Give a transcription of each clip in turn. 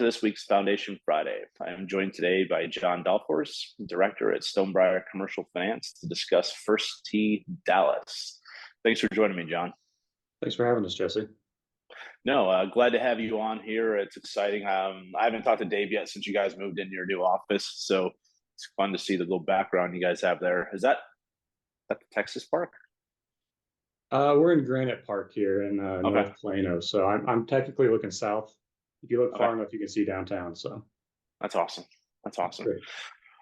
Welcome to this week's Foundation Friday. I am joined today by John Dahlfors, Director at Stonebriar Commercial Finance, to discuss First Tee Dallas. Thanks for joining me, John. Thanks for having us, Jesse. No, glad to have you on here. It's exciting. I haven't talked to Dave yet since you guys moved into your new office, so it's fun to see the little background you guys have there. Is that at the Texas Park? We're in Granite Park here in Okay. North Plano, so I'm technically looking south. If you look Okay. far enough, you can see downtown. So That's awesome. That's awesome. great.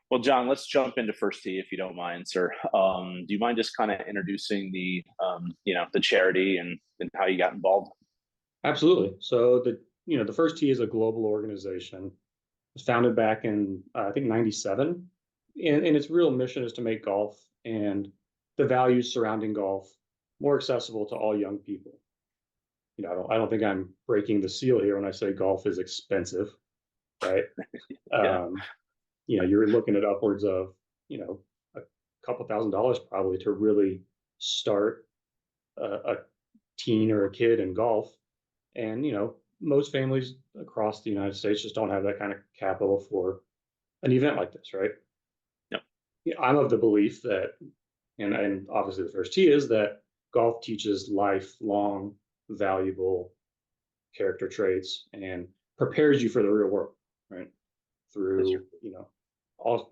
Well, John, let's jump into First Tee if you don't mind, sir. Do you mind just kind of introducing the charity and how you got involved? Absolutely. So the First Tee is a global organization. It was founded back in I think '97, and its real mission is to make golf and the values surrounding golf more accessible to all young people. I don't think I'm breaking the seal here when I say golf is expensive, right? Yeah, Um, you're looking at upwards of, a couple $1,000s probably to really start a teen or a kid in golf. And, most families across the United States just don't have that kind of capital for an event like this, right? yep, Yeah, I'm of the belief that, and obviously the First Tee is that golf teaches lifelong valuable character traits and prepares you for the real world, right? that's true.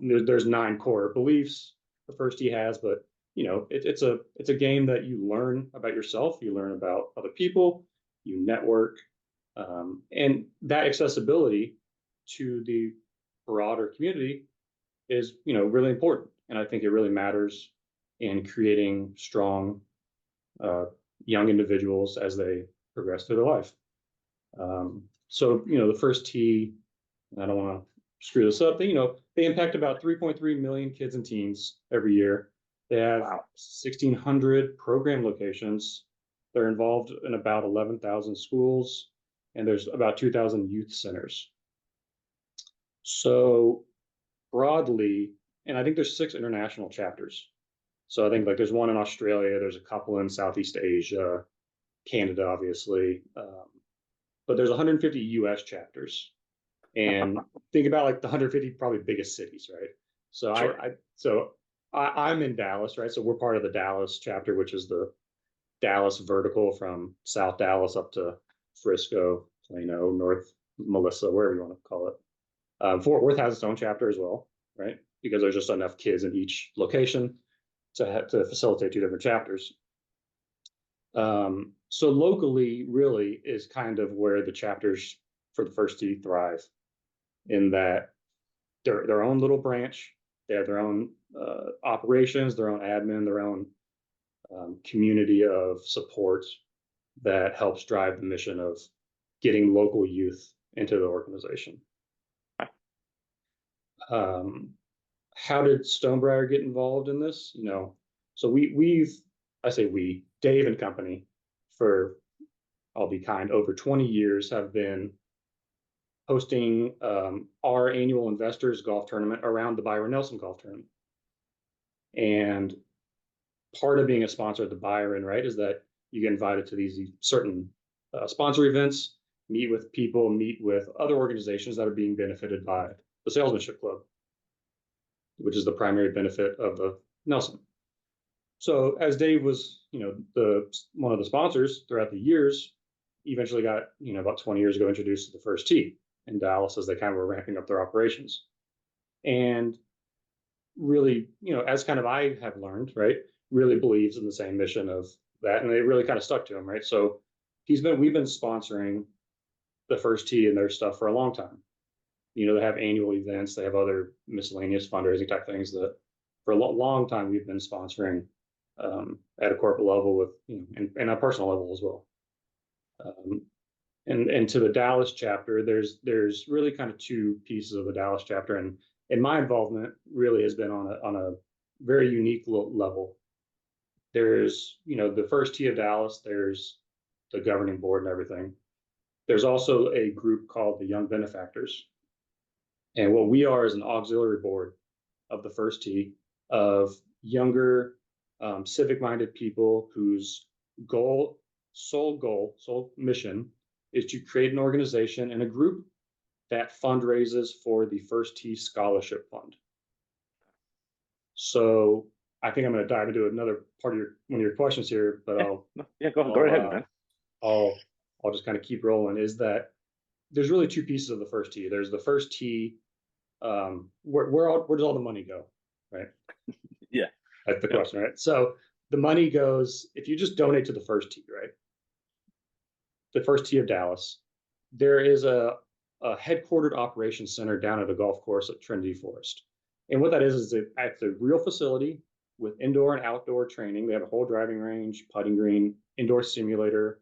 Through, there's 9 core beliefs the First Tee has, but it's a game that you learn about yourself, you learn about other people, you network, and that accessibility to the broader community is really important, and I think it really matters in creating strong uh, young individuals as they progress through their life. So the First Tee, I don't want to screw this up. They impact about 3.3 million kids and teens every year. They have Wow. 1,600 program locations. They're involved in about 11,000 schools, and there's about 2,000 youth centers. So broadly, and I think there's 6 international chapters. So I think like there's one in Australia, there's a couple in Southeast Asia, Canada, obviously, but there's 150 U.S. chapters. And think about like the 150 probably biggest cities, right? So Sure. I'm in Dallas, right? So we're part of the Dallas chapter, which is the Dallas vertical from South Dallas up to Frisco, Plano, North Melissa, wherever you want to call it. Fort Worth has its own chapter as well, right? Because there's just enough kids in each location to facilitate 2 different chapters. So locally, really, is kind of where the chapters for the First Tee thrive, in that they're their own little branch. They have their own operations, their own admin, their own community of support that helps drive the mission of getting local youth into the organization. Um, how did Stonebriar get involved in this? So I say we, Dave and company, for, I'll be kind, over 20 years have been hosting our annual investors golf tournament around the Byron Nelson golf tournament. And part of being a sponsor of the Byron, right, is that you get invited to these certain sponsor events, meet with people, meet with other organizations that are being benefited by the Salesmanship Club, which is the primary benefit of the Nelson. So as Dave was, the one of the sponsors throughout the years, eventually got, about 20 years ago, introduced to the First Tee in Dallas as they kind of were ramping up their operations. And really, as kind of I have learned, right, really believes in the same mission of that, and it really kind of stuck to him, right? So we've been sponsoring the First Tee and their stuff for a long time. They have annual events, they have other miscellaneous fundraising type things that for a long time we've been sponsoring at a corporate level with, and a personal level as well. Um, and to the Dallas chapter, there's really kind of 2 pieces of the Dallas chapter, and my involvement really has been on a very unique level. There's the First Tee of Dallas, there's the governing board and everything. There's also a group called the Young Benefactors, and what we are is an auxiliary board of the First Tee of younger, civic-minded people whose sole mission is to create an organization and a group that fundraises for the First Tee Scholarship Fund. So I think I'm going to dive into another part of one of your questions here, but Yeah, yeah, go I'll ahead, man. I'll just kind of keep rolling. Is that there's really two pieces of the First Tee. There's the First Tee, where does all the money go, right? Yeah, That's the yeah, question, right? So the money goes if you just donate to the First Tee, right? The First Tee of Dallas. There is a headquartered operations center down at a golf course at Trinity Forest. And what that is it's a real facility with indoor and outdoor training. They have a whole driving range, putting green, indoor simulator,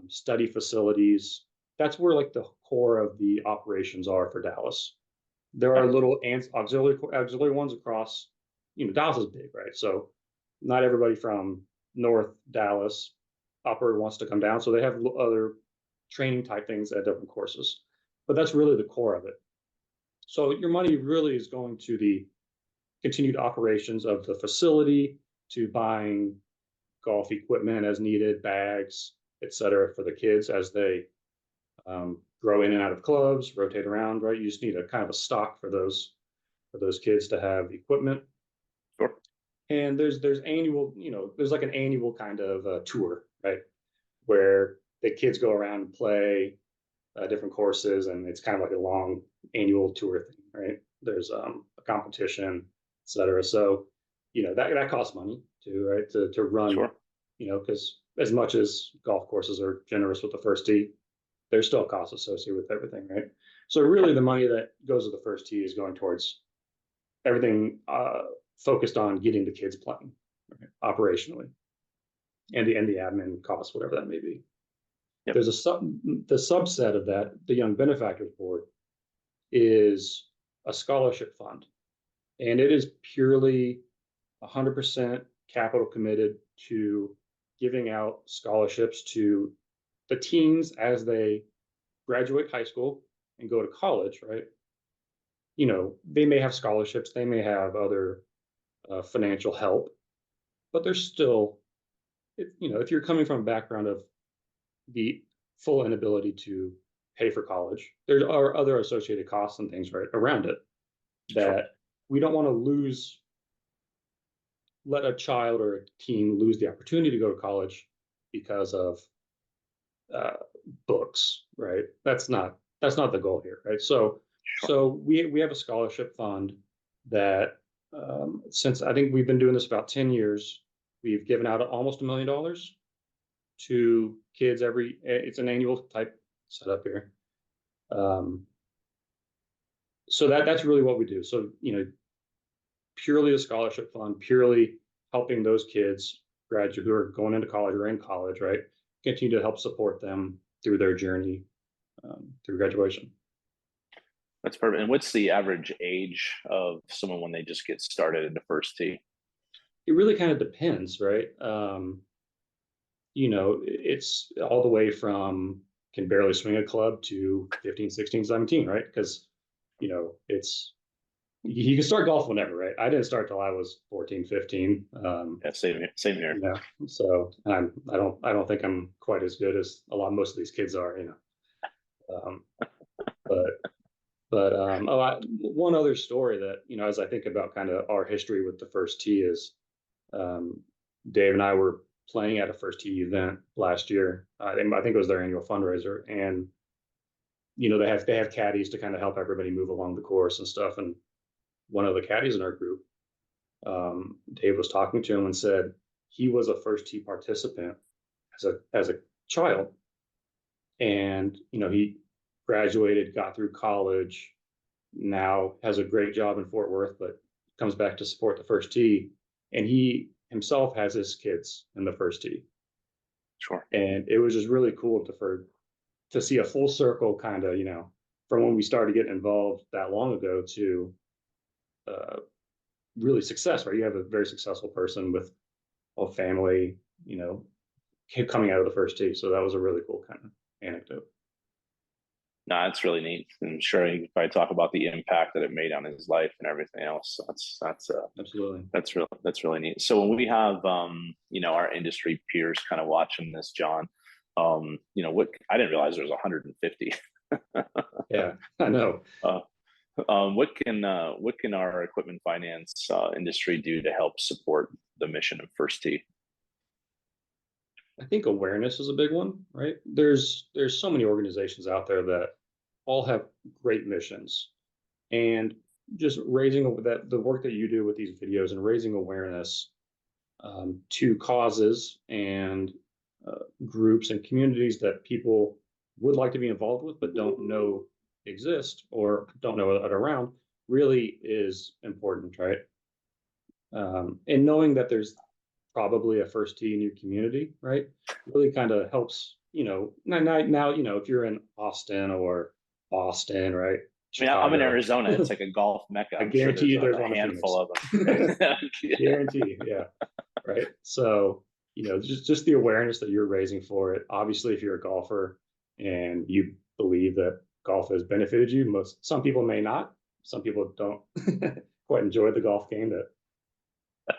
study facilities. That's where like the core of the operations are for Dallas. There are little auxiliary ones across. Dallas is big, right? So not everybody from North Dallas upper wants to come down. So they have other training type things at different courses. But that's really the core of it. So your money really is going to the continued operations of the facility, to buying golf equipment as needed, bags, etc., for the kids as they grow in and out of clubs, rotate around. Right, you just need a kind of a stock for those kids to have equipment. sure, And there's annual, there's like an annual kind of tour, right, where the kids go around and play different courses, and it's kind of like a long annual tour thing, right? There's a competition, etc. So, that costs money too, right? To run, sure. because as much as golf courses are generous with the First Tee, there's still costs associated with everything, right? So really, the money that goes to the First Tee is going towards everything focused on getting the kids playing, right, operationally, and the admin costs, whatever that may be. Yep. There's the subset of that, the Young Benefactors Board, is a scholarship fund, and it is purely 100% capital committed to giving out scholarships to the teens as they graduate high school and go to college, right? They may have scholarships, they may have other financial help, but there's still, if you're coming from a background of the full inability to pay for college, there are other associated costs and things right around it Sure. that we don't want to let a child or a teen lose the opportunity to go to college because of uh, books, right? That's not the goal here, right? So Sure. so we have a scholarship fund that since I think we've been doing this about 10 years, we've given out almost $1 million to kids it's an annual type setup here. So that's really what we do. So, purely a scholarship fund, purely helping those kids graduate who are going into college or in college, right? Continue to help support them through their journey through graduation. That's perfect. And what's the average age of someone when they just get started in the First Tee? It really kind of depends, right? It's all the way from can barely swing a club to 15, 16, 17, right? Because, it's you can start golf whenever, right? I didn't start till I was 14, 15. Yeah, same here. Same here. So I don't think I'm quite as good as most of these kids are, Um, but one other story that, as I think about kind of our history with the First Tee is, um, Dave and I were playing at a First Tee event last year. I think it was their annual fundraiser, and they have caddies to kind of help everybody move along the course and stuff. And one of the caddies in our group, Dave was talking to him and said he was a First Tee participant as a child, and he graduated, got through college, now has a great job in Fort Worth, but comes back to support the First Tee, and he himself has his kids in the First Tee. Sure. And it was just really cool to see a full circle kind of, from when we started getting involved that long ago to uh, really success, right? You have a very successful person with a family, coming out of the First Tee. So that was a really cool kind of anecdote. No, that's really neat. I'm sure you probably talk about the impact that it made on his life and everything else. So Absolutely. that's really neat. So when we have our industry peers kind of watching this, John, what I didn't realize there was 150 Yeah, I know. Uh, what can our equipment finance industry do to help support the mission of First Tee? I think awareness is a big one, right? There's so many organizations out there that all have great missions, and just raising that the work that you do with these videos and raising awareness to causes and groups and communities that people would like to be involved with but don't know exist or don't know are around really is important, right? And knowing that there's probably a First Tee in your community, right, really kind of helps. Now, if you're in Austin or Boston, right, I mean, I'm in Chicago, Arizona. It's like a golf mecca. I I'm sure guarantee there's you there's a one in handful Phoenix. of them. Yeah. Guarantee, yeah, right. So, just the awareness that you're raising for it. Obviously, if you're a golfer and you believe that golf has benefited you, some people may not. Some people don't quite enjoy the golf game. That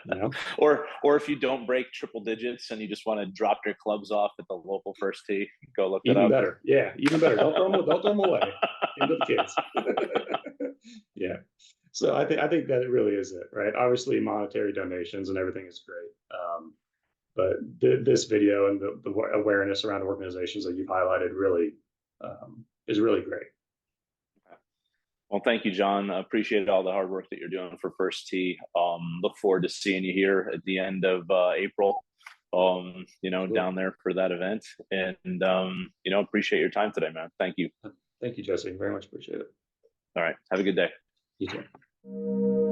you know, Or if you don't break triple digits and you just want to drop your clubs off at the local First Tee, go look it even up. better. Yeah, even better. Don't throw them away. Give them to the kids. Yeah. So I think that it really is it, right? Obviously, monetary donations and everything is great. But this video and the awareness around organizations that you've highlighted really is really great. Well, thank you, John. I appreciate all the hard work that you're doing for First Tee. Look forward to seeing you here at the end of April. Absolutely. Down there for that event, and appreciate your time today, man. Thank you. Thank you, Jesse. Very much appreciate it. All right, have a good day. You too.